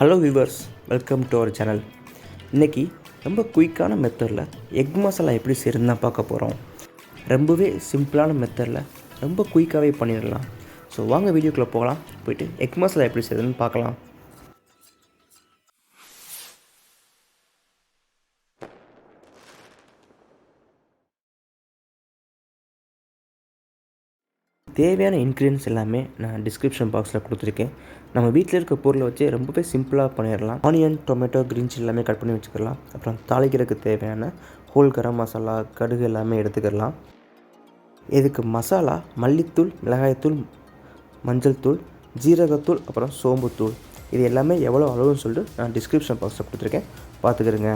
Hello viewers, welcome to our channel. இன்றைக்கி ரொம்ப குயிக்கான மெத்தடில் எக் மசாலா எப்படி செய்யறதுன்னு தான் பார்க்க போகிறோம். ரொம்பவே சிம்பிளான மெத்தடில் ரொம்ப குயிக்காகவே பண்ணிடலாம். ஸோ வாங்க வீடியோக்குள்ளே போகலாம். போய்ட்டு எக் மசாலா எப்படி செய்யறதுன்னு பார்க்கலாம். தேவையான இன்க்ரீடியன்ஸ் எல்லாமே நான் டிஸ்கிரிப்ஷன் பாக்ஸில் கொடுத்துருக்கேன். நம்ம வீட்டில் இருக்க பொருளை வச்சு ரொம்பவே சிம்பிளாக பண்ணிடலாம். ஆனியன், டொமேட்டோ, க்ரீன் சில்லி எல்லாமே கட் பண்ணி வச்சுக்கலாம். அப்புறம் தாளிக்கிறதுக்கு தேவையான ஹோல் கரம் மசாலா, கடுகு எல்லாமே எடுத்துக்கலாம். இதுக்கு மசாலா மல்லித்தூள், மிளகாய்த்தூள், மஞ்சள் தூள், ஜீரகத்தூள், அப்புறம் சோம்புத்தூள் இது எல்லாமே எவ்வளோ அளவுன்னு சொல்லிட்டு நான் டிஸ்கிரிப்ஷன் பாக்ஸில் கொடுத்துருக்கேன், பார்த்துக்கிறேங்க.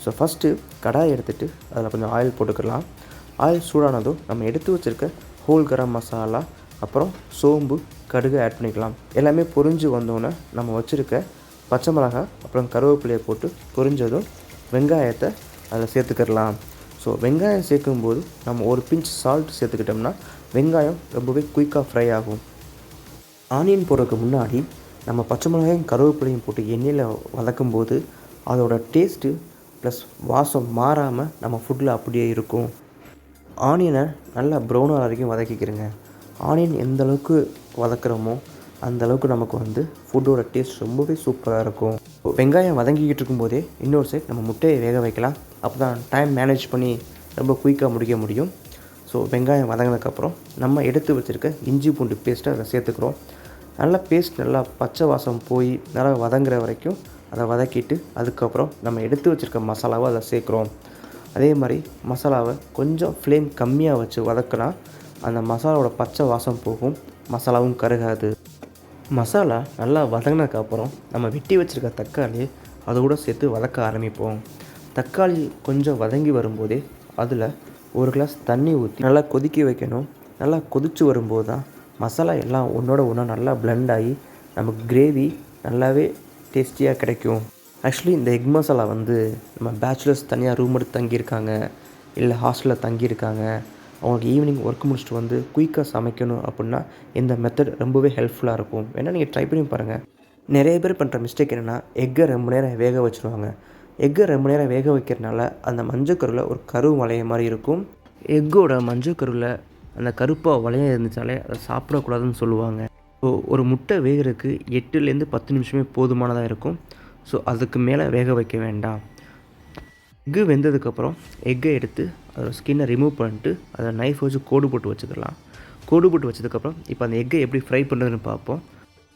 ஸோ ஃபஸ்ட்டு கடாயை எடுத்துகிட்டு அதில் கொஞ்சம் ஆயில் போட்டுக்கலாம். ஆயில் சூடானதும் நம்ம எடுத்து வச்சுருக்க ஹோல் கரம் மசாலா, அப்புறம் சோம்பு, கடுகு ஆட் பண்ணிக்கலாம். எல்லாமே பொரிஞ்சு வந்தோன்னே நம்ம வச்சுருக்க பச்சை மிளகாய், அப்புறம் கருவேப்பிலையை போட்டு பொரிஞ்சதும் வெங்காயத்தை அதில் சேர்த்துக்கிடலாம். ஸோ வெங்காயம் சேர்க்கும்போது நம்ம ஒரு பிஞ்ச் சால்ட் சேர்த்துக்கிட்டோம்னா வெங்காயம் ரொம்பவே குயிக்காக ஃப்ரை ஆகும். ஆனியன் போடுறதுக்கு முன்னாடி நம்ம பச்சை மிளகாயும் கருவேப்பிலையும் போட்டு எண்ணெயில் வதக்கும்போது அதோட டேஸ்ட்டு ப்ளஸ் வாசம் மாறாமல் நம்ம ஃபுட்டில் அப்படியே இருக்கும். ஆனியனை நல்லா ப்ரௌனாக வரைக்கும் வதக்கிக்கிறேங்க. ஆனியன் எந்த அளவுக்கு வதக்குறோமோ அந்தளவுக்கு நமக்கு ஃபுட்டோட டேஸ்ட் ரொம்பவே சூப்பராக இருக்கும். வெங்காயம் வதங்கிக்கிட்டு இருக்கும்போதே இன்னொரு சைட் நம்ம முட்டையை வேக வைக்கலாம். அப்போ தான் டைம் மேனேஜ் பண்ணி ரொம்ப குயிக்காக முடிக்க முடியும். ஸோ வெங்காயம் வதங்கினதுக்கப்புறம் நம்ம எடுத்து வச்சுருக்க இஞ்சி பூண்டு பேஸ்ட்டை அதை சேர்த்துக்கிறோம். நல்லா பேஸ்ட் நல்லா பச்சை வாசம் போய் நல்லா வதங்குற வரைக்கும் அதை வதக்கிட்டு அதுக்கப்புறம் நம்ம எடுத்து வச்சுருக்க மசாலாவை அதை சேர்க்குறோம். அதே மாதிரி மசாலாவை கொஞ்சம் ஃப்ளேம் கம்மியாக வச்சு வதக்கினா அந்த மசாலாவோட பச்சை வாசம் போகும், மசாலாவும் கருகாது. மசாலா நல்லா வதங்கினதுக்கப்புறம் நம்ம வெட்டி வச்சுருக்க தக்காளி அதை கூட சேர்த்து வதக்க ஆரம்பிப்போம். தக்காளி கொஞ்சம் வதங்கி வரும்போதே அதில் ஒரு கிளாஸ் தண்ணி ஊற்றி நல்லா கொதிக்க வைக்கணும். நல்லா கொதித்து வரும்போது தான் மசாலா எல்லாம் ஒன்றோட ஒன்றா நல்லா பிளெண்ட் ஆகி நமக்கு கிரேவி நல்லாவே டேஸ்டியாக கிடைக்கும். ஆக்சுவலி இந்த எக் மசாலா நம்ம பேச்சுலர்ஸ் தனியாக ரூம் எடுத்து தங்கியிருக்காங்க, இல்லை ஹாஸ்டலில் தங்கியிருக்காங்க, அவங்களுக்கு ஈவினிங் ஒர்க் முடிச்சுட்டு குயிக்காக சமைக்கணும் அப்படின்னா இந்த மெத்தட் ரொம்பவே ஹெல்ப்ஃபுல்லாக இருக்கும். வேணால் நீங்கள் ட்ரை பண்ணி பாருங்கள். நிறைய பேர் பண்ணுற மிஸ்டேக் என்னென்னா எக்கை ரொம்ப நேரம் வேக வச்சுருவாங்க. எக்கை ரொம்ப நேரம் வேக வைக்கிறதுனால அந்த மஞ்சக்கருவில் ஒரு கரு வளைய மாதிரி இருக்கும். எக்கோட மஞ்சக்கருவில் அந்த கருப்பாக வளையம் இருந்துச்சாலே அதை சாப்பிடக்கூடாதுன்னு சொல்லுவாங்க. ஸோ ஒரு முட்டை வேகிறதுக்கு 8லேருந்து 10 நிமிஷமே போதுமானதாக இருக்கும். ஸோ அதுக்கு மேலே வேக வைக்க வேண்டாம். எக்கு வெந்ததுக்கப்புறம் எக்கை எடுத்து அதோட ஸ்கின்னை ரிமூவ் பண்ணிட்டு அதை நைஃப் வச்சு கோடு போட்டு வச்சுக்கலாம். கோடு போட்டு வச்சதுக்கப்புறம் இப்போ அந்த எக்கை எப்படி ஃப்ரை பண்ணுறதுன்னு பார்ப்போம்.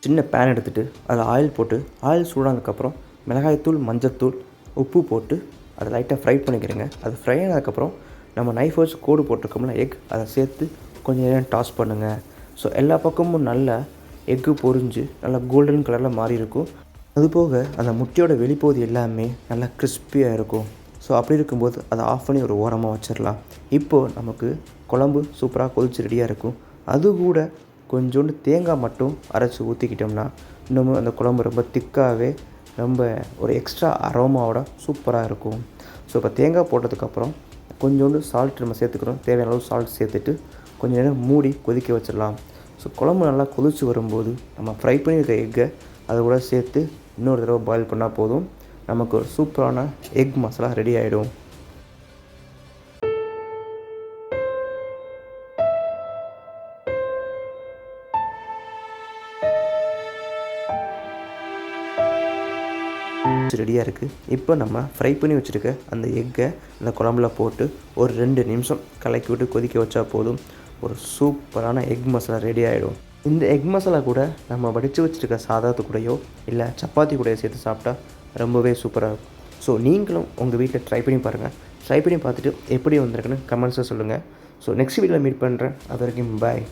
சின்ன பேன் எடுத்துகிட்டு அதில் ஆயில் போட்டு ஆயில் சூடானதுக்கப்புறம் மிளகாய்த்தூள், மஞ்சத்தூள், உப்பு போட்டு அதை லைட்டாக ஃப்ரை பண்ணிக்கிறேங்க. அது ஃப்ரை ஆனதுக்கப்புறம் நம்ம நைஃப் வச்சு கோடு போட்டிருக்கோம்ல எக், அதை சேர்த்து கொஞ்சம் நேரம் டாஸ் பண்ணுங்கள். ஸோ எல்லா பக்கமும் நல்லா எக்கு பொரிஞ்சு நல்லா கோல்டன் கலரில் மாறி இருக்கும். அதுபோக அந்த முட்டையோட வெளிப்பகுதி எல்லாமே நல்லா கிறிஸ்பியாக இருக்கும். ஸோ அப்படி இருக்கும்போது அதை ஆஃப் பண்ணி ஒரு ஓரமாக வச்சிடலாம். இப்போது நமக்கு குழம்பு சூப்பராக கொதிச்சு ரெடியாக இருக்கும். அது கூட கொஞ்சோண்டு தேங்காய் மட்டும் அரைச்சி ஊற்றிக்கிட்டோம்னா இன்னமும் அந்த குழம்பு ரொம்ப திக்காகவே ரொம்ப ஒரு எக்ஸ்ட்ரா அரோமாவோட சூப்பராக இருக்கும். ஸோ இப்போ தேங்காய் போட்டதுக்கப்புறம் கொஞ்சோண்டு சால்ட் நம்ம சேர்த்துக்கிறோம். தேவையான அளவு சால்ட் சேர்த்துட்டு கொஞ்சம் நேரம் மூடி கொதிக்க வச்சிடலாம். ஸோ குழம்பு நல்லா கொதிச்சு வரும்போது நம்ம ஃப்ரை பண்ணியிருக்க எக்கை அதை கூட சேர்த்து இன்னொரு தடவை பாயில் பண்ணால் போதும், நமக்கு ஒரு சூப்பரான எக் மசாலா ரெடி ஆகிடும். ரெடியாக இருக்குது. இப்போ நம்ம ஃப்ரை பண்ணி வச்சுருக்க அந்த எக்கை அந்த குழம்புல போட்டு ஒரு 2 நிமிஷம் கலக்கி விட்டு கொதிக்க வச்சா போதும், ஒரு சூப்பரான எக் மசாலா ரெடி ஆகிடும். இந்த எக் மசாலா கூட நம்ம வடித்து வச்சுருக்க சாதத்து கூடயோ இல்லை சப்பாத்தி கூடயோ சேர்த்து சாப்பிட்டா ரொம்பவே சூப்பராக இருக்கும். ஸோ நீங்களும் உங்கள் வீட்டில் ட்ரை பண்ணி பாருங்கள். ட்ரை பண்ணி பார்த்துட்டு எப்படி வந்திருக்குன்னு கமெண்ட்ஸை சொல்லுங்கள். ஸோ நெக்ஸ்ட் வீடியோவில் மீட் பண்ணுறேன். அது வரைக்கும் பாய்.